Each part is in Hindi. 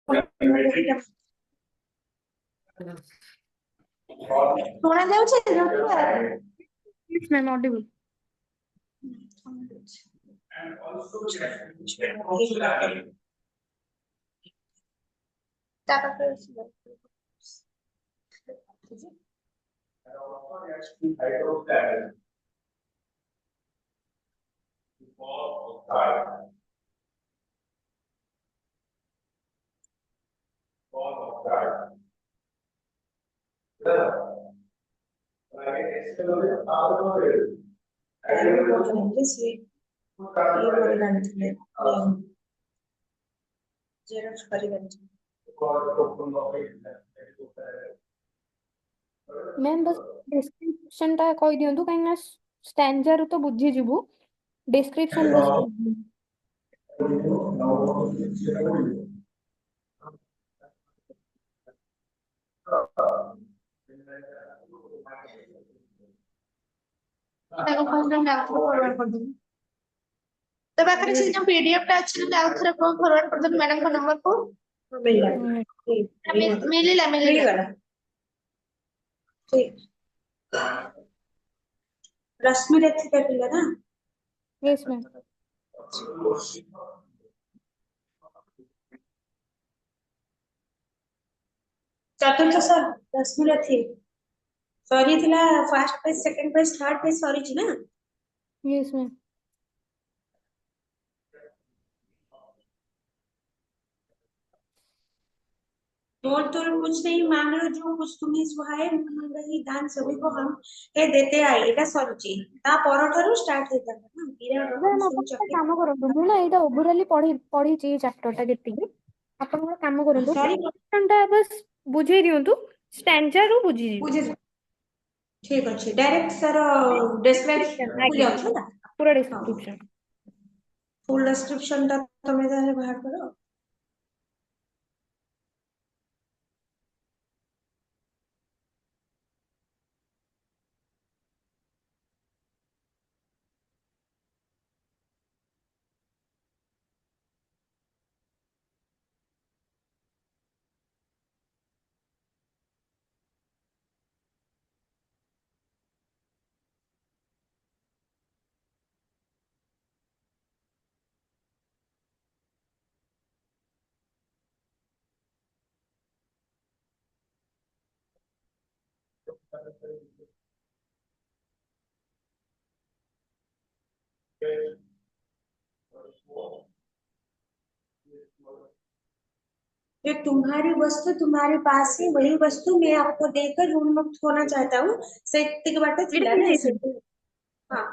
ଶୁଣା ଯାଉଛି? Yes, ma'am, audible. मैम बस डिस्क्रिप्शन टा कहि दियंतु काहे ना स्टैंजा रो तो बुझी जिवु डिस्क्रिप्शन बस ତାକୁ କହିଲେ ଆମେ ଆଉଥରେ ଫରୱାର୍ଡ କରିଦେବୁ। ତ ପାଖରେ ସେ ଯୋଉ ପିଡିଏଫ ଟା ଅଛି ନା ଆଉଥରେ କଣ ଫରୱାର୍ଡ କରିଦେବୁ ମ୍ୟାଡମଙ୍କ ନମ୍ବରକୁ। ମିଳିଲା। ठीक रश्मि रेखा पिला ना। यस मैम चतुर्थ सर रश्मि रेखी सॉरी थिला first page second page third page sorry छी ना। यस मैम मोल तोल कुछ नहीं मांग लो जो कुछ तुम्हें सुहाए वही दान सभी को हम हे देते आए एटा सरुची ता परठारु स्टार्ट हेता ना बिरा मैम रकम अपन चके काम करंतु मु ना एटा ओवरऑली पढी ची चैप्टर टा जेतिकी अपन काम करंतु सॉरी टा बस बुझे दियंतु स्टैंजा रो बुझी बुझे ठीक अछि डायरेक्ट सर डिस्क्रिप्शन आगे पूरा अछि ना पूरा डिस्क्रिप्शन फुल डिस्क्रिप्शन ता तमे जाहे बाहर करो। जो तुम्हारी वस्तु तुम्हारे पास है वही वस्तु मैं आपको देकर ऋण मुक्त होना चाहता हूँ। सेतिक बाटे थिला ना से हाँ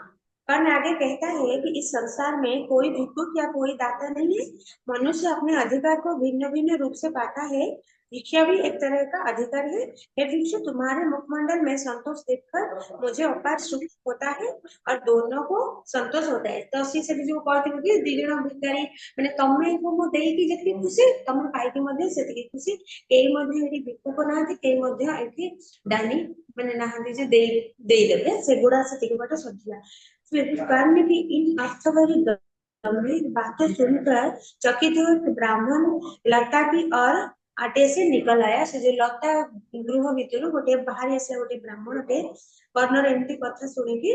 कर्ण आगे कहता है कि इस संसार में कोई भिक्षुक या कोई दाता नहीं है। मनुष्य अपने अधिकार को भिन्न भिन्न रूप से पाता है। भिक्षा भी एक तरह का अधिकार है। हे भिक्षु तुम्हारे मुखमंडल में संतोष देखकर मुझे अपार सुख होता है और दोनों को संतोष होता है। तो असी से जो कहते हैं कि दिगण भिखारी माने तमे को मो देई की जति खुशी तमे पाई के मध्ये सेति खुशी केई मध्ये एठी भिक्षुक नाहंती केई मध्ये एठी दानी माने नाहंती जे देई देबे सेगुडा सेति बाटे सजिया। फिर कर्ण की इन अर्थभरी गंभीर बातें सुनकर चकित हुए ब्राह्मण लता की और आटे से निकल आया से जो लता गृह भितर गोटे बाहर आसे गोटे ब्राह्मण टे कर्णर एमती कथा सुनिकी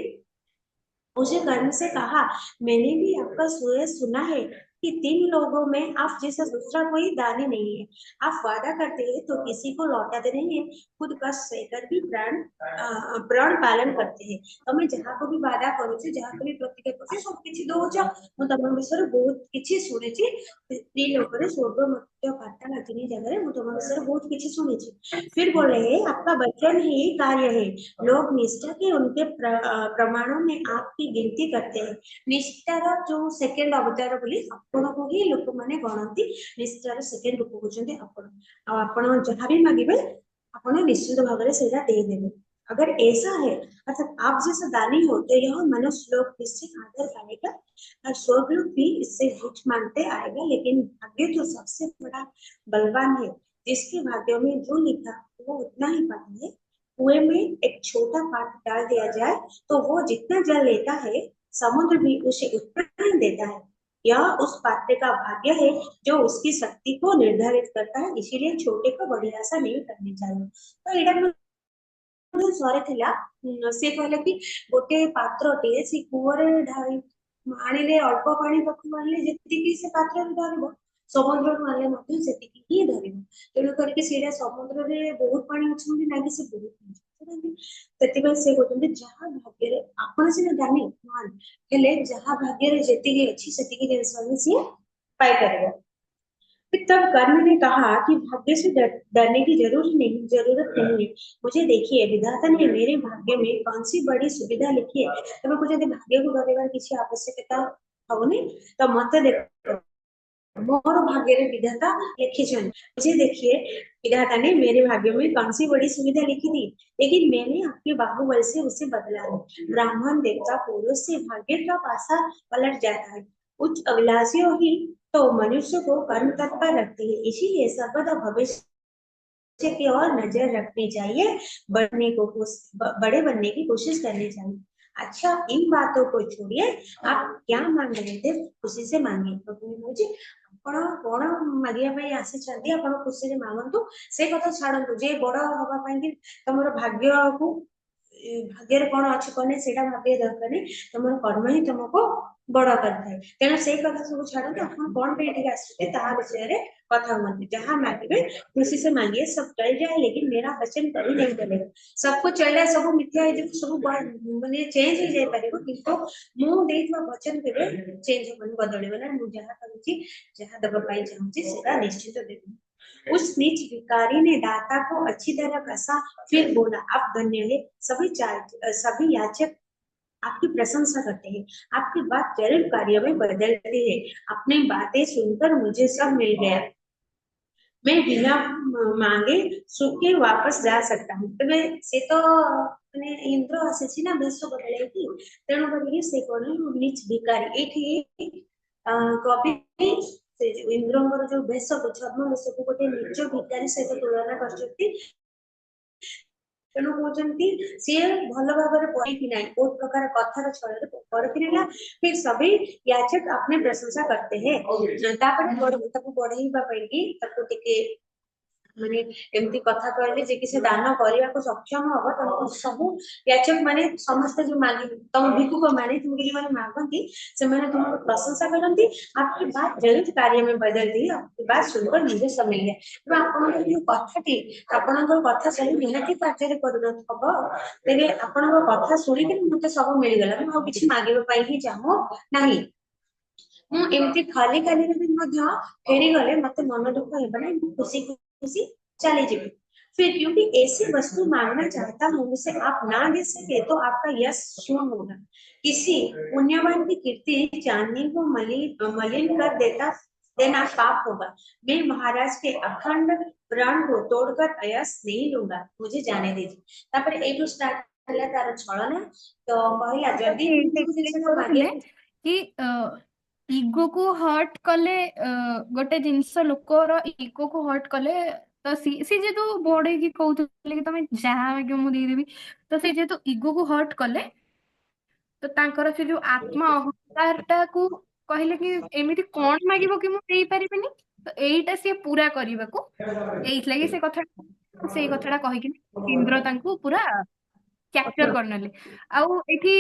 उसे कर्ण से कहा मैंने भी आपका सुना है कि 3 लोगों में आप जैसा दूसरा कोई दानी नहीं है। आप वादा करते हैं तो किसी को लौटाते नहीं है खुद कष्ट सहकर भी प्राण पालन करते हैं। तमे जहाँ को भी वादा करूचे जहाँ को भी प्रतिज्ञा करूचे सब किछि दोच मु तम विषय बहुत किछि सुनेछि 3 लोगों ने स्वर्ग मर्त्य पाताल तीन जगह मु तम विषय बहुत किछि सुनेछि। फिर बोले आपका वचन ही कार्य है। लोग निष्ठा के उनके प्रमाणों में आपकी गिनती करते हैं। निष्ठार जो सेकेंड अवतार बोली आपण को ही लोक माने गणती निष्ठार सेकेंड रूप होचंदी आपण आ आपण जहां भी मांगिबे आपण निश्चित भाव में सेटा दे देबे। अगर ऐसा है अर्थात आप जैसा दानी हो तो यह मनुष्य लोग निश्चित आदर पाएगा और स्वर्ग लोग भी इससे झूठ मानते आएगा। लेकिन भाग्य तो सबसे बड़ा बलवान है जिसके भाग्य में जो लिखा वो उतना ही पाता है। कुएं में एक छोटा पाट डाल दिया जाए तो वो जितना जल लेता है समुद्र भी उसे उतना ही देता है। यह उस पात्र का भाग्य है जो उसकी शक्ति को निर्धारित करता है, इसीलिए छोटे को बड़ी आशा नहीं करनी चाहिए। तो एटा सरे थिला से कहले कि गोटे पात्रटे से कूअरे ढाई आनिले अल्प पानी पाखु आनिले जेतिकी से पात्र धरिबो समुद्र आनिले मध्य सेतिकी ही धरिबो तेणु करके सेटा समुद्र रे बहुत पानी अछि कि नाही से बहुत तेतिबे से कहते जहाँ भाग्य रे आपण सिना दानी मान हेले जहाँ भाग्य रे जेतिकी अछि सेतिकी जिंस से पाई परिबो। फिर तब कर्ण ने कहा कि भाग्य से डरने की जरूरत नहीं है। मुझे देखिए विधाता ने मेरे भाग्य में कौन सी बड़ी सुविधा लिखी है। तब मुझे भाग्य को डरेबार किसी आवश्यकता होनी तो मत देखो मोर भाग्य रे विधाता लिखी मुझे देखिए विधाता ने मेरे भाग्य में कौन सी बड़ी सुविधा लिखी थी, लेकिन मैंने आपके बाहुबल से उसे बदला है। ब्राह्मण देवता पुरुष से भाग्य का पासा पलट जाता है। उच्च अभिलाषियों ही तो मनुष्य को कर्म तत्पर रखते हैं, इसीलिए सर्वदा भविष्य की ओर नजर रखनी चाहिए, बड़े बनने की कोशिश करनी चाहिए। अच्छा इन बातों को छोड़िए, आप क्या मांग रहे थे खुशी से मांगिए। तो मुझे ଆପଣ କଣ ମାଗିବା ପାଇଁ ଆସିଛନ୍ତି ଆପଣ ଖୁସିରେ ମାଗନ୍ତୁ ସେ କଥା ଛାଡନ୍ତୁ ଯେ ବଡ ହବା ପାଇଁ କି ତମର ଭାଗ୍ୟକୁ ଭାଗ୍ୟରେ କଣ ଅଛି କଣ ନାହିଁ ସେଇଟା ଭାବିବା ଦରକାର ନାହିଁ, ତମର କର୍ମ ହିଁ ତମକୁ ବଡ କରିଥାଏ। ତେଣୁ ସେଇ କଥା ସବୁ ଛାଡନ୍ତୁ, ଆପଣ କଣ ପାଇଁ ଏଠିକି ଆସିଛନ୍ତି ତାହା ବିଷୟରେ କଥା हुआ जहाँ मांगे खुशी से मांगिए सब टल जाए, लेकिन मेरा वचन कभी नहीं टलेगा। सब कुछ चले सब मिथ्या सब माने चेंज हो जाए पारिबो किंतु मु देइथवा वचन केबे चेंज होबन बदलिबो ना। मु जहाँ कहूची जहाँ दबा पाई चाहूची सेटा निश्चित देबो। उस नीच भिखारी ने दाता को अच्छी तरह कसा, फिर बोला आप धन्य है। सभी याचक आपकी प्रशंसा करते हैं, आपकी बात जरूर कार्य में बदलती है। अपनी बातें सुनकर मुझे सब मिल गया, मैं बिना मांगे सुखे वापस जा सकता हूँ। तबे से तो माने इंद्र आसी ना बेश बदल तेणु कर से कौन नीच भिकारी ये कवि इंद्र जो बेश को छद्म बेश को गोटे नीच भिकारी सहित तुलना कर तेणु कहते सी भल भाव पढ़ी ना बहुत प्रकार कथार छल पढ़ी फिर सभी याचक अपने प्रशंसा करते हैं। बढ़े माने एमती कथा कहले जे कि से दान करने को सक्षम हम तो सब याचक माने समस्त जो मांगे तुम भिक्षुक माने तुम माने मांगती से माने तुम प्रशंसा करती, आपकी बात जरूर कार्य में बदलती है, आपकी बात सुनकर मुझे समझ गया। तो आपन जो कथाटी आपन कथा सुनी निहाती कार्य करब तेरे आपन कथा सुनी कि मते सब मिल गला, मु किछि मांगे पाई ही चाहो नहीं। मु एमती खाली खाली भी मध्य फेरी गले मते मन दुख हेबा नहीं, खुशी खुशी चले जाइए। फिर क्योंकि ऐसी वस्तु मांगना चाहता हूँ उसे आप ना दे सके तो आपका यश शून्य होगा। किसी पुण्यवान की कीर्ति चांदनी को मलिन कर देना पाप होगा। मैं महाराज के अखंड प्राण को तोड़कर अयस नहीं लूंगा, मुझे जाने दीजिए। तापर एटू स्टार्ट हला तार छलना तो कहला जदी କରୁଥିଲେ कि इगो को हर्ट कले गोटे जिनस लोकर इगो को हर्ट कले तो सी जेतु बड़े की कहते कि तुम जहाँ मागे मुझे देदेवी तो सी जेतु इगो को हर्ट कले तो तांकर से जो आत्मा अहंकार को कहले कि एमिति कौन मागिबो कि मु देई परिबिनी तो एईटा से पूरा करबा को एइथलागी से कथाटा कहि कि इंद्र तांको पूरा कैप्चर करनले आउ एठी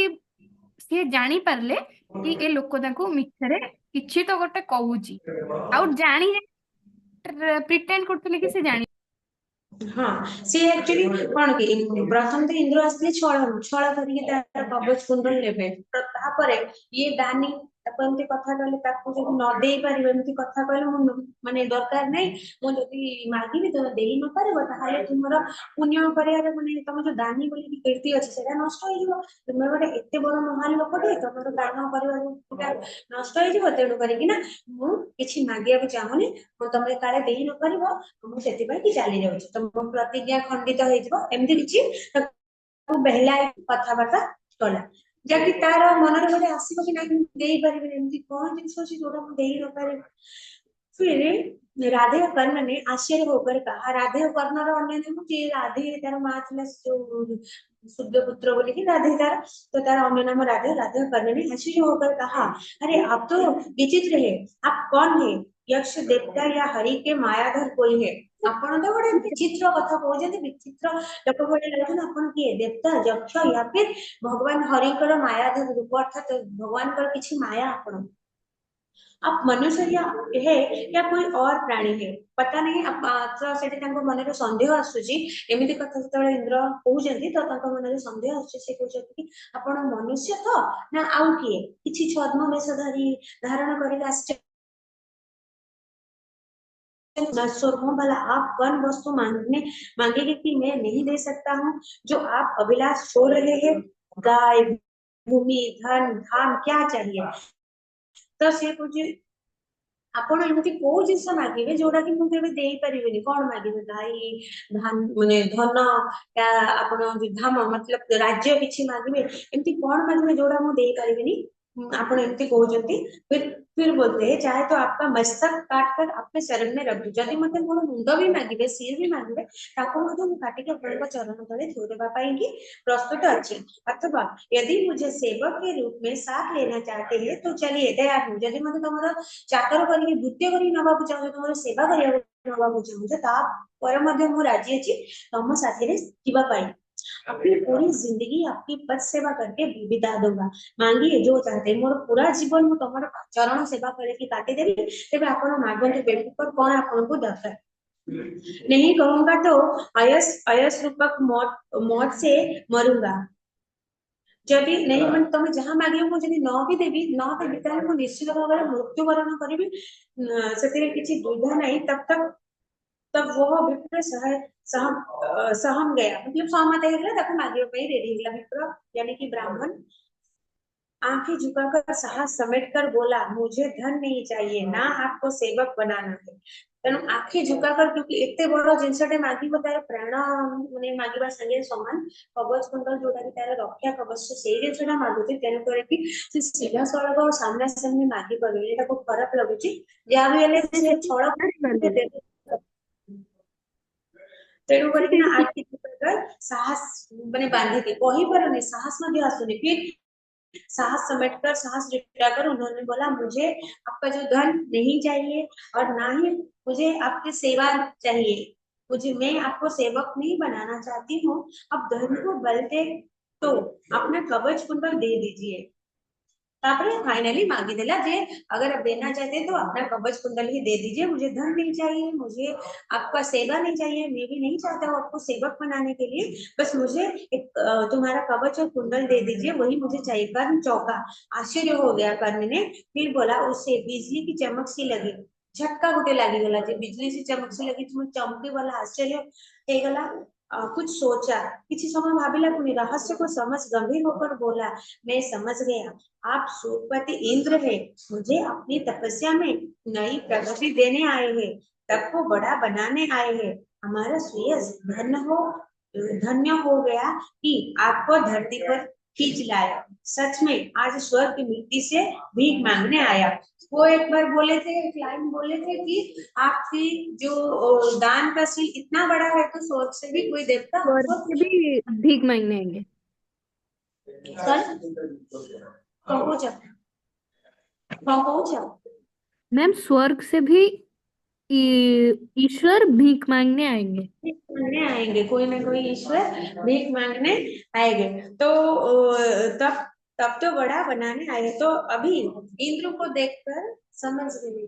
सी जानी पारले कि ए लोक तांको मिछरे किछि तो गोटे कहूची आउ जानी प्रिटेंड करथले कि से जानी हाँ सी एक्चुअली कौन कि प्रथम तो इंद्र आसले छल करके तार कवच कुंडल लेबे तो तापरे ये दानी ताको एमती कथा कहले ताको जब न देई परिबे एमती कथा कहले मु माने दरकार नै मु जदी मागिबी तो देई न पारिबो ताहाले तुमरो पुण्य परिहार माने तुम जो दानी बोली की कीर्ति अछि सेटा नष्ट होई जिवो। तुमे गोटे एते बड़ महान लोकटे तुमरो दान परिवार नष्ट होई जिवो। तेणु करी कि ना मु किछि मागिया को चाहूनी मु तमे काले देई न पारिबो मु सेति पई कि चली जाउछि तुम प्रतिज्ञा खंडित होई जिवो एमती किछि बेहला कथबार्ता कला जबकि तार मन रे गोटे आसीबो कि नहीं देई परिबे एमती कोन जिंस अछि जोटा मु देई न पारे। फिर राधे और कर्ण ने आश्चर्य होकर कहा, राधे और कर्ण रो अन्य नाम कि राधे तार मां थिला जो शुद्ध पुत्र बोले कि राधे तार, तो तार अन्य नाम राधे। राधा कर्ण ने आश्चर्य होकर कहा, अरे आप तो विचित्र है, आप कौन है? यक्ष देवता या हरि के मायाधर कोई है? ଆପଣ ତ ଗୋଟେ ବିଚିତ୍ର କଥା କହୁଛନ୍ତି, ବିଚିତ୍ର ଲୋକ ଭଳି ଲାଗୁଛନ୍ତି। ଆପଣ କିଏ? ଦେବତା, ଯକ୍ଷ या फिर भगवान हरिଙ୍କର ମାୟାଧର ରୂପ, ଅର୍ଥାତ ଭଗବାନଙ୍କର କିଛି ମାୟା ଆପଣ? आप मनुष्य है या कोई और प्राणी है पता नहीं। तो सेठी तांको मनरे संदेह आसुची, एमिति कथा जतबेले इंद्र कहउजंती तो तांको मनरे संदेह आसुची। से कहउजंती कि आपण मनुष्य तो ना आउ किए किछि छद्म वेशधारी धारण करिक आश्चर्य नश्वर भला आप कौन वस्तु मांगने मांगेंगे कि मैं नहीं दे सकता हूँ? जो आप अभिलाष छोड़ रहे हैं, गाय, भूमि, धन, धाम क्या चाहिए? तो से कुछ ଆପଣ ଏମିତି କୋଉ ଜିନିଷ ମାଗିବେ ଯୋଉଟା କି ମୁଁ କେବେ ଦେଇପାରିବିନି? କଣ ମାଗିବେ? ଗାଈ, ଧାନ ମାନେ ଧନ, ଆପଣ ଧାମ ମତଲବ ରାଜ୍ୟ କିଛି ମାଗିବେ? ଏମିତି କଣ ମାଗିବେ ଯୋଉଟା ମୁଁ ଦେଇପାରିବିନି? ଆପଣ ଏମିତି କହୁଛନ୍ତି। फिर बोलते हैं चाहे तो आपका मस्तक काट कर अपने शरण में रख दूं। जदि मते मोर मुंड भी मागिबे, सिर भी मागिबे, ताको मते मु काटिके आपनका चरण तले थोइ देबा पाई कि प्रस्तुत अछि। अथवा यदि मुझे सेवक के रूप में साथ लेना चाहते हैं तो चलिए तैयार हूँ। जदि मते तमरो चाकर करी भूत्य करी नबाकू चाहूँ, तुम सेवा करिया नबाकू चाहूँ, तापर मध्य मु राजी अछि तम साथी रे जीवा पाई। अपनी पूरी जिंदगी आपकी पद सेवा करके बिता दूंगा। मांगिए जो चाहते, मोर पूरा जीवन मु तमर चरण सेवा करे कि काटी देबी। तेबे आपण मागंतु बेटी पर कोन आपनको दरकार नहीं कहूंगा तो अयस अयस रूपक मौत मौत से मरूंगा। जदि नहीं मन तुम जहाँ मागे मु जदि न भी देबी न देबी ताले मु निश्चित भाव में मृत्युवरण करिबी। सेतिरे किछि दुविधा नहीं। तब वो विप्र सहम गया, मतलब सहमत है ताको मागे पे रेडी है विप्र यानी कि ब्राह्मण। आंखें झुकाकर साहस समेटकर बोला, मुझे धन नहीं चाहिए, ना आपको सेवक बनाना है। तेणु आंखें झुकाकर, क्योंकि एते बड़ जिनसटे मागिबो तार प्राण माने मागिबा संगे समान। कवच कुंडल जोटा कि तार रक्षा कवच से जिनसटा मागुची, तेणु करे कि से सीधा सड़क और सामना सामने मागी परबे, एटा को खराब लगुची। या भी हेले से छळ तेणु से करके ना देखिए आखि झुकाकर साहस माने बांधिके कहि पारुनी, साहस मध्ये आसुनी। फिर साहस समेटकर साहस जुटाकर उन्होंने बोला, मुझे आपका जो धन नहीं चाहिए और ना ही मुझे आपकी सेवा चाहिए। मुझे मैं आपको सेवक नहीं बनाना चाहती हूँ। अब धन को बल दे तो अपना कवच कुंडल दे दीजिए। तापरे फाइनली मांगी देला जे अगर आप देना चाहते हैं तो अपना कवच कुंडल ही दे दीजिए। मुझे धन नहीं चाहिए, मुझे आपका सेवा नहीं चाहिए, मैं भी नहीं चाहता हूँ आपको सेवक बनाने के लिए। बस मुझे एक तुम्हारा कवच और कुंडल दे दीजिए, वही मुझे चाहिए। कर्ण चौका, आश्चर्य हो गया कर्ण ने। फिर बोला, उससे बिजली की चमक सी लगी। झटका गुटे लगी गला, जे बिजली से चमक सी लगी, तुम चमके वाला आश्चर्य हो गला। कुछ सोचा, किसी समय भाविला पुनी रहस्य को समझ गंभीर होकर बोला, मैं समझ गया, आप सूर्यपति इंद्र हैं, मुझे अपनी तपस्या में नई प्रगति देने आए हैं, तब को बड़ा बनाने आए हैं। हमारा श्रेयस धन्य हो गया कि आपको धरती पर खींच लाया। सच में आज स्वर्ग की मिट्टी से भीख मांगने आया। वो एक बार बोले थे, एक लाइन बोले थे कि आपकी जो दान का शील इतना बड़ा है तो स्वर्ग से भी कोई देवता स्वर्ग आपको से भी भीख मांगने आएंगे। सर कहो कहो मैम स्वर्ग से भी ईश्वर भीख मांगने आएंगे। भीख मांगने आएंगे, कोई ना कोई ईश्वर भीख मांगने आएंगे। तो तब तब तो बड़ा बनाने आए। तो अभी इंद्र को देखकर समझ गए,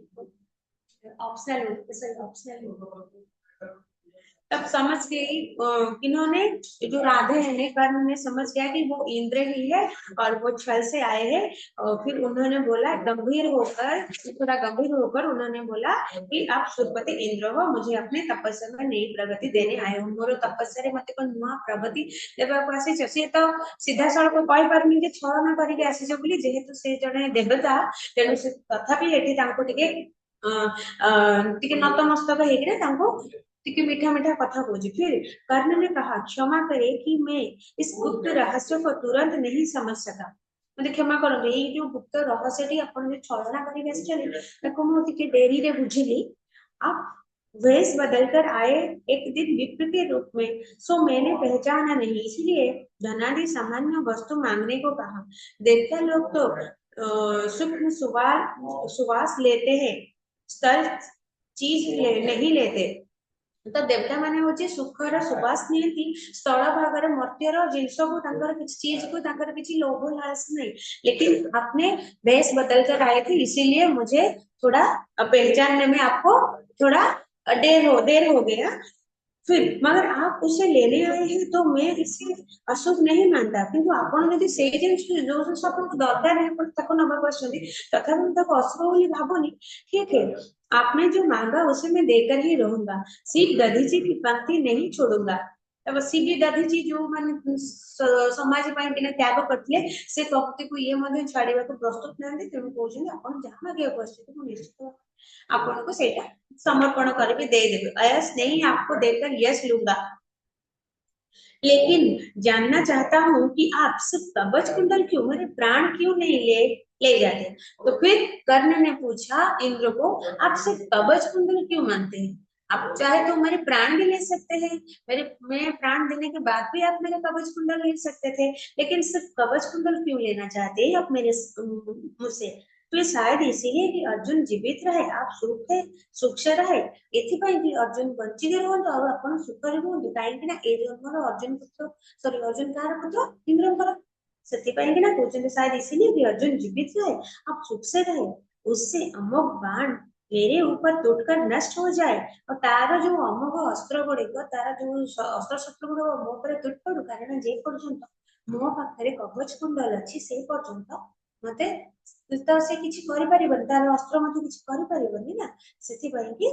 ऑप्शनल ऑप्शनल तब समझ गई इन्होंने, जो राधे है कर्ण ने समझ गया कि वो इंद्र ही है और वो छल से आए हैं। और फिर उन्होंने बोला गंभीर होकर, थोड़ा गंभीर होकर उन्होंने बोला कि आप सुरपति इंद्र हो, मुझे अपने तपस्या में नई प्रगति देने आए हो। मोर तपस्या मत को नुआ प्रगति देवाक आसी। सी तो सीधा सड़क कही पारुनी जे छलना करके आसीछ बोली, जेहेतु से जड़े देवता तेणु से तथापि एठी तांको टिके नतमस्तक हेकिरे तांको टिके मीठा मीठा कथा बोझी। फिर कर्ण ने कहा, क्षमा करे कि मैं इस गुप्त रहस्य को तुरंत नहीं समझ सका। मतलब क्षमा करो, ये जो गुप्त रहस्य टी अपन जो छलना करी आछन ताको मु टिके देरी रे बुझिली। आप वेश बदलकर आए एक दिन विप्र के रूप में, सो मैंने पहचाना नहीं, इसलिए धनादि सामान्य वस्तु मांगने को कहा। देवता लोग तो सूक्ष्म सुवास लेते हैं, स्थल चीज नहीं लेते। तो देवता माने होची सुखर सुवास नियंती, स्थल भागर मर्त्यर जिनस को तांकर किसी चीज को तांकर किसी लोभ लालच नहीं। लेकिन आपने वेश बदल कर आए थे, इसीलिए मुझे थोड़ा पहचानने में आपको थोड़ा देर हो गया। फिर मगर आप उसे लेने आए हैं तो मैं इसे अशुभ नहीं मानता, किंतु आपण यदि सेई जिनिस जो जिनिस आपको दरकार है आपण ताको नबाक आछंती, तथापि मैं ताको अशुभ बोली भाबुनी। ठीक है, आपने जो मांगा उसे मैं देकर ही रहूंगा, सिर्फ दधीची की पंक्ति नहीं छोड़ूंगा। तब सीधी दधीची जो माने समाज ପାଇଁ କିନା ତ୍ୟାଗ କରିଥିଲେ ସେ ତକ୍ତିକୁ ଇଏ ମଧ୍ୟ ଛାଡିବାକୁ ପ୍ରସ୍ତୁତ ନାହାନ୍ତି। ତେଣୁ କହୁଛନ୍ତି ଆପଣ ଯାହା ମାଗିବାକୁ ଆସିଛନ୍ତି ମୁଁ ନିଶ୍ଚିତ ଆପଣଙ୍କୁ ସେଇଟା समर्पण करके दे देवे, अयस नहीं आपको देकर यश लूंगा। लेकिन जानना चाहता हूँ कि आप सिर्फ कवच कुंडल क्यों, मेरे प्राण क्यों नहीं ले जाते। तो फिर कर्ण ने पूछा इंद्र को, आप सिर्फ कवच कुंडल क्यों मानते हैं, आप चाहे तो मेरे प्राण भी ले सकते हैं, मैं प्राण देने के बाद भी आप मेरे कवच कुंडल ले सकते थे, लेकिन सिर्फ कवच कुंडल क्यों लेना चाहते हैं आप मेरे मुझसे। तो ये शायद इसीलिए कि अर्जुन जीवित रहे, आप सुख से रहे, एथिपाई कि अर्जुन बंचित रुहतु और आपण सुखरे रुहतु, काहेकि ना ए जन्मर अर्जुन पुत्र सॉरी अर्जुन कार पुत्र इंद्रकर, सेथिपाई कि ना कहउछन शायद इसीलिए कि अर्जुन जीवित रहे, आप सुख से रहे, उससे अमोघ बाण मेरे ऊपर टूटकर नष्ट हो जाए और तार जो अमोघ अस्त्र गुड़िक तार जो अस्त्र शस्त्र गुड़िक मो पर टूट पड़ू, कारण जे पर्यंत मो पाखरे कवच कुंडल अच्छी से पर्यंत मते तो से किछि करि परिबन, तार अस्त्र मते किछि करि परिबन ना। सेथिपाई कि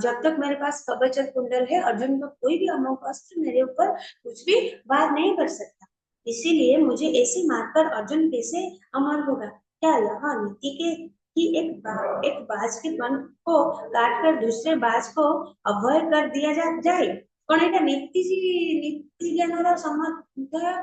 जब तक मेरे पास कवच और कुंडल है, अर्जुन का कोई भी अमोघ अस्त्र मेरे ऊपर कुछ भी वार नहीं कर सकता। इसीलिए मुझे ऐसे मारकर अर्जुन कैसे अमर होगा। क्या यह नीति के कि एक बाज के पंख को काट कर दूसरे बाज को अभय कर दिया जाए, कौन एटा नीति ज्ञान समझ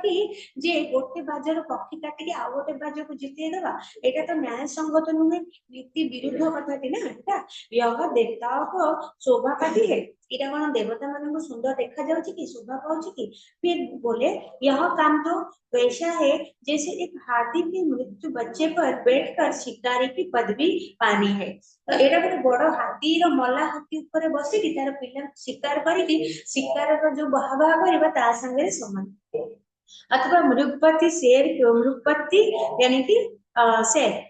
कि जे गोटे बाजर पक्षी काटिके आ गोटे बाज को जिते देवा, एटा तो न्याय संगत नुहे, नीति विरुद्ध कथाटी ना एटा। यह देवताओं को शोभा पाती है, इटा कौन देवता मान को सुंदर देखा जाउची कि शोभा पाउची कि। फिर बोले यह काम तो वैसा है जैसे एक हाथी की मृत्यु बच्चे पर बैठकर शिकारी की पदवी पानी है। तो एटा गोटे बड़ हाथी रो मला हाथी ऊपर बसी कि तार पिला शिकार करी शिकार रो जो बाहा बाहा करबा ता संगे समान। अथवा मृगपति शेर को मृगपति यानी कि शेर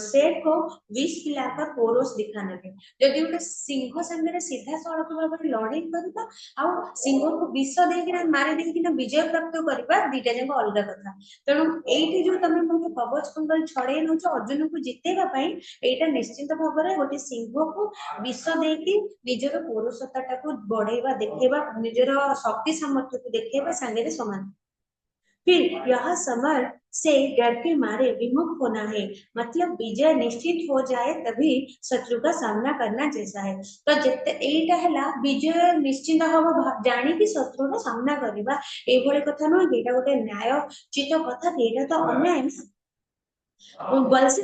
शेर को विष पिलाकर पौरोस दिखा नगे, जदि गोटे सिंह संगे सीधा सड़क भाव लड़ाई करबा आ सिंह को विष देकिना मारी देकिना विजय प्राप्त करबा दीटा जंग अलग कथा। तेणु एठी जो तमे मते कवच कुंडल छड़े नउछ अर्जुन को जितेबा पई, एटा निश्चित भाव में गोटे सिंह को विष देकी निजर पौरुषता को बढ़ेबा देखेबा निजर शक्ति सामर्थ्य को देखेबा संगे समान। फिर यह समर से डर के मारे विमुख होना है, मतलब विजय निश्चित हो जाए तभी शत्रु का सामना करना जैसा है। तो जते एटा हला विजय निश्चित हबो जानी कि शत्रु का सामना करबा, ए भले कथा न एटा गोटे न्याय चित कथा, एटा तो अन्याय। बल से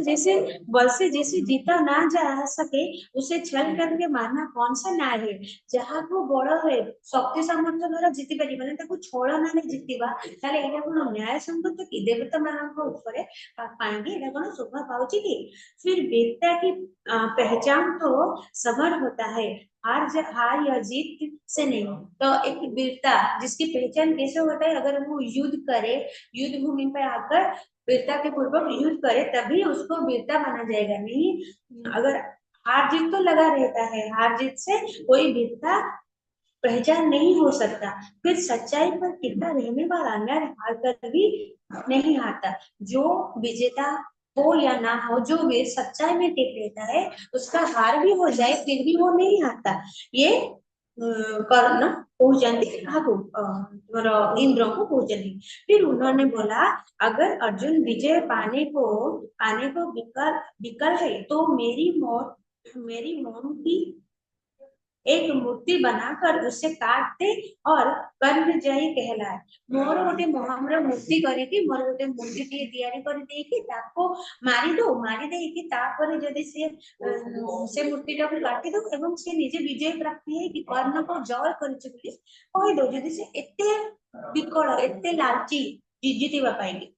जैसे जीता ना जा सके उसे छल करके मारना कौन सा न्याय है। जहाँ को बड़ है शक्ति सामर्थ्य द्वारा जीति पारि माने ताको छलना ने जीतिबा, ताले एटा कोन न्याय संगत कि देवता मानक ऊपर पांगी एटा कोन शोभा पाउची कि। फिर वीरता की पहचान तो समर होता है, हार या जीत से नहीं। तो एक वीरता जिसकी पहचान कैसे होता है, अगर वो युद्ध करे, युद्ध भूमि पे आकर वीरता के पूर्वक युद्ध करे तभी उसको वीरता माना जाएगा, नहीं अगर हार जीत तो लगा रहता है, हार जीत से कोई वीरता पहचान नहीं हो सकता। फिर सच्चाई पर टिका रहने वाला नर हार कर भी नहीं हारता। जो विजेता हो या ना हो, जो वीर सच्चाई में टिक रहता है उसका हार भी हो जाए फिर भी वो नहीं हारता। ये कर्ण पूजती इंद्र को पूजती। फिर उन्होंने बोला अगर अर्जुन विजय पाने को विकल है तो मेरी मौत की एक मूर्ति बनाकर उसे काट दे और कर्ण जय कहलाए। मोर गोटे महामर मूर्ति करिकी मोर गोटे मूर्ति टिए तैयारी कर देकी ताको मारी दो, मारी देकी तापर जदी से मूर्ति टाको काटी दो एवं से निजे विजय प्राप्ति है कि कर्ण को जय करिछि बोली कहि दो। जदी से एते विकल एते लालची जीतिबा पाएगी।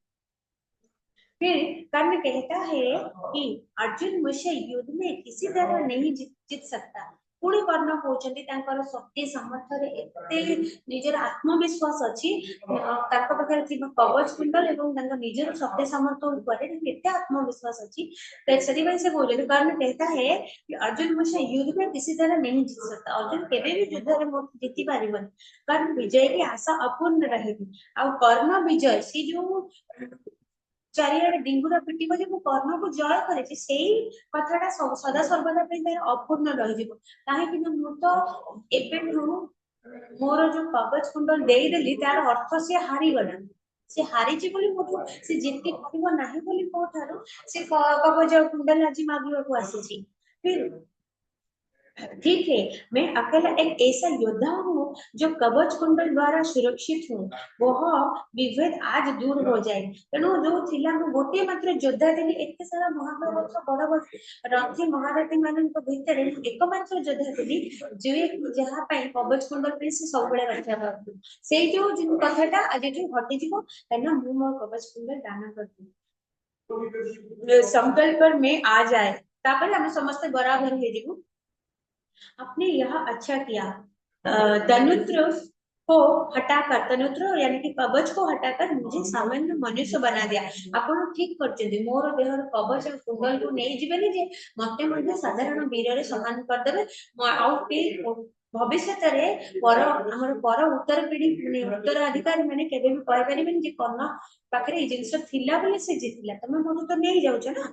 फिर कर्ण कहता है कि अर्जुन मुझे युद्ध में किसी तरह नहीं जीत सकता। पुणी कर्ण कहउछन्ती तांकर शक्ति सामर्थ्य एते निजर आत्मविश्वास अछि तांको पाखरे थिबा कवच कुंडल एवं तांको निजर शक्ति सामर्थ्य ऊपर एते आत्मविश्वास अछि। तो सेति भाई से बोले कर्ण कहता है कि अर्जुन मुझे युद्ध में किसी तरह नहीं जीत सकता। अर्जुन केबे भी युद्ध रे मो जीति पारिबन। कर्ण विजय की आशा अपूर्ण रहेगी। आ कर्ण विजय सी जो चारियाडे डिंगुरा पिटिब जे कर्ण को जय करे सेई कथाटा सदा सर्वदा अपूर्ण रही कहीं मु तो एबेठू मोर जो कवच कुंडल देदेली तार अर्थ से हारी गला। से हारी बोली मोठू से जीति पारिब नाही बोली मोठारू से कवच कुंडल आज मागिबा को आसी। फिर ठीक है मैं अकेला एक ऐसा योद्धा हूँ जो कवच कुंडल द्वारा सुरक्षित हूँ। वह विभेद आज दूर हो जाए। तेणु जो थिला मु गोटे मात्र योद्धा थिली एते सारा महाभारत बड़ बड़ रथी महारथी मानक भितर एकमात्र योद्धा थिली जे जहा पई कवच कुंडल पे से सब बड़े रक्षा करथि। सेई जो कथाटा आज जो हटि जीवो तने मु मोर कवच कुंडल दान करथि संकल्प में आ जाए तापर हम समस्त बराबर हे जीवो। आपने यह अच्छा किया। धनुत्र को हटाकर धनुत्र यानी कि कवच को हटाकर मुझे सामान्य मनुष्य बना दिया। आपण ठीक करछे मोर देहर कवच और कुंडल को नहीं जीवेनी जे मते मध्ये साधारण वीर रे समान कर देबे आउ के भविष्य रे पर हमर पर उत्तर पीढ़ी उत्तराधिकारी माने केबे भी कहि परिबेन जे कर्ण पाखरे जिंस थिला बोले से जीतला तमे मोर तो नहीं जाउछ ना।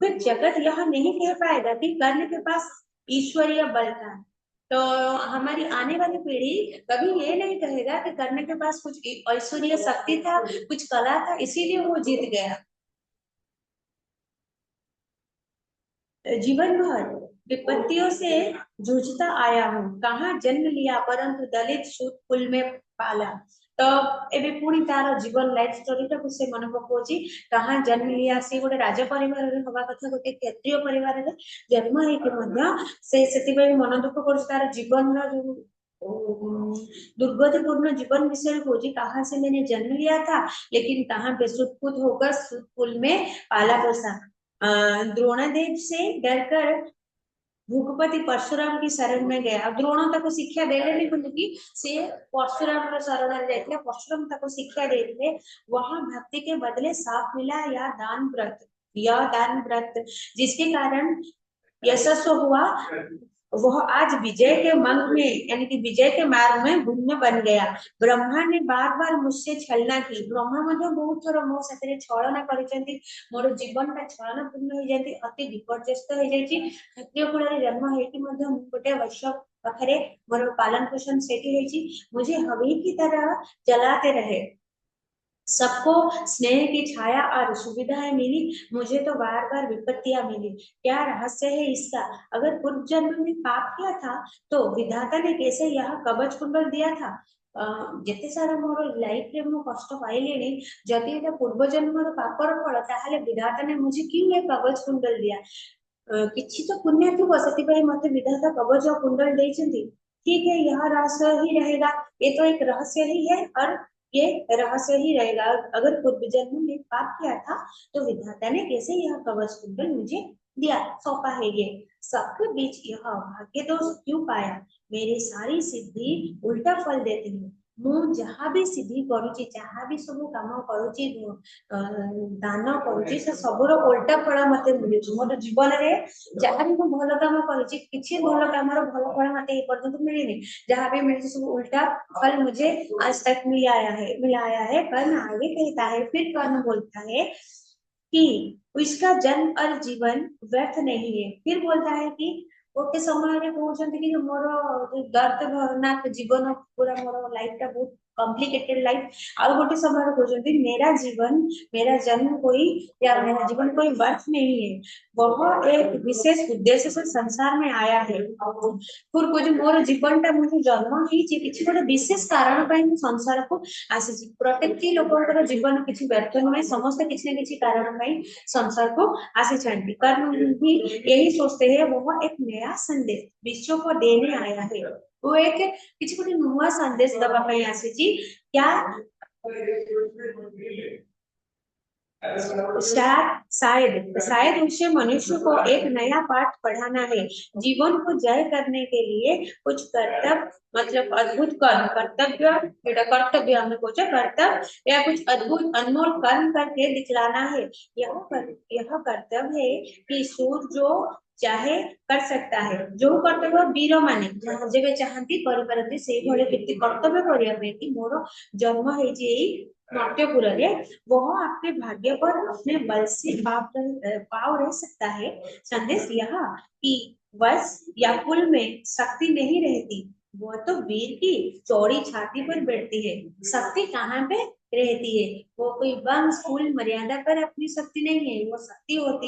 फिर जगत यह नहीं कह पाएगा कि कर्ण के पास ईश्वरीय बल था। तो हमारी आने वाली पीढ़ी कभी ये नहीं कहेगा कि कर्ण के पास कुछ ऐश्वर्य शक्ति था, कुछ कला था, इसीलिए वो जीत गया। जीवन भर विपत्तियों से जूझता आया हूँ, कहाँ जन्म लिया परंतु दलित सूत कुल में पाला। तो एबे पुणी तार जीवन लाइफ स्टोरी टा से मन पकोची कहाँ जन्म लिया से गोटे राज परिवार रे हवा कथा गोटे क्षत्रिय परिवार रे जन्म है कि मध्य से सेति पे मन दुख कर तार जीवन रो जो दुर्गतिपूर्ण जीवन विषय खोजी कहाँ से मैंने जन्म लिया था लेकिन कहाँ पे सुटपुट होकर सूत कुल में पाला पोसा। द्रोणादेव से डरकर भूपति परशुराम की शरण में गया। द्रोण तक शिक्षा दे रहे बोलिकी से परशुराम शरण जाइए परशुराम तक शिक्षा देते वहां भक्ति के बदले साफ मिला या दान व्रत जिसके कारण यशस्व हुआ। वह आज विजय के मंग में यानी कि विजय के मार्ग में गुण्य बन गया। ब्रह्मा ने बार बार मुझसे छलना की। ब्रह्मा मध्य बहुत थोर मो साथे छलना करिसेंती मोर जीवन का छलना पूर्ण हो जाती अति विपर्यस्त हो जाती। क्षत्रिय कुल रे जन्म हेकी मध्य गोटे वैश्य पाखरे मोर पालन पोषण सेठी हेची मुझे हवी की तरह जलाते रहे। सबको स्नेह की छाया और सुविधाएं मिली मुझे तो बार बार विपत्तियां मिली। क्या रहस्य है इसका? अगर पूर्व जन्म में पाप किया था तो विधाता ने कैसे यह कवच कुंडल दिया था? जेते सारा मोर लाइफ रे मो कष्ट पाइलेनी जदि एटा पूर्व जन्म रो पापर फल ताहाले विधाता ने मुझे क्यों ये कवच कुंडल दिया? किछि तो पुण्य थी सेति पई मते विधाता कवच और कुंडल देइछंती। ठीक है यह रहस्य ही रहेगा। ये तो एक रहस्य ही है और ये रहस्य ही रहेगा। अगर पूर्व जन्म में पाप किया था तो विधाता ने कैसे यह कवच कुंडल मुझे दिया सौंपा है। ये सबके बीच यह भाग्य दोष क्यों पाया? मेरी सारी सिद्धि उल्टा फल देती है। मु जहाँ भी सिद्धि करुची जहाँ भी सब काम करुची दान करुची से सबुर उल्टा फल मते मिलुची। मोर जीवन रे जहाँ भी मु भल काम करुची किछि भल कामर भल फल मते ए पर्यंत मिलिनी। जहाँ भी मिलुची सब उल्टा फल मुझे आज तक मिलाया है। कर्ण आगे कहता है फिर कर्ण बोलता है कि उसका जन्म और जीवन व्यर्थ नहीं है। फिर बोलता है कि गोटे समय रे कहउछन्ती कि मोर दर्द भरनाक जीवन पूरा मोर लाइफ टा बहुत कॉम्प्लिकेटेड लाइफ ଆଉ ଗୋଟେ ସମୟରେ କହୁଛନ୍ତି मेरा जन्म कोई या मेरा जीवन कोई व्यर्थ नहीं है, वह एक विशेष उद्देश्य से संसार में आया है। फिर कହୁଛି ମୋର ଜୀବନଟା ମୁଁ ଯୋଉ ଜନ୍ମ ହେଇଛି କିଛି ଗୋଟେ ବିଶେଷ କାରଣ ପାଇଁ ମୁଁ ସଂସାରକୁ ଆସିଛି। ପ୍ରତ୍ୟେକ ଲୋକଙ୍କର ଜୀବନ କିଛି ବ୍ୟର୍ଥ ନୁହେଁ, ସମସ୍ତେ କିଛି ନା କିଛି କାରଣ ପାଇଁ संसार को आसिछांती कर्म भी यही सोचते हैं वो एक नया संदेश विश्व को देने आया है। वो एक किसी को नुआ संदेश दबा ପାଇଁ ଆସିଛି क्या शायद शायद उसे मनुष्य को एक नया पाठ पढ़ाना है। जीवन को जय करने के लिए कुछ कर्तव्य मतलब अद्भुत कर्म कर्तव्य कर्तव्य हमें कुछ कर्तव्य या कुछ अद्भुत अनमोल कर्म करके दिखलाना है। यह कर्तव्य है कि सूर्य जो चाहे कर सकता है जो कर्तव्य वीर माने जेबे चाहती करिपारती से भले केते कर्तव्य करिया पे कि मोर जन्म है जे नाट्यपुर वह आपके भाग्य पर अपने बल से पाव रह सकता है। संदेश यह कि बस या कुल में शक्ति नहीं रहती, वो तो वीर की चौड़ी छाती पर बैठती है। शक्ति कहाँ पे रहती है? वो कोई वंश कुल मर्यादा पर अपनी शक्ति नहीं है, वो शक्ति होती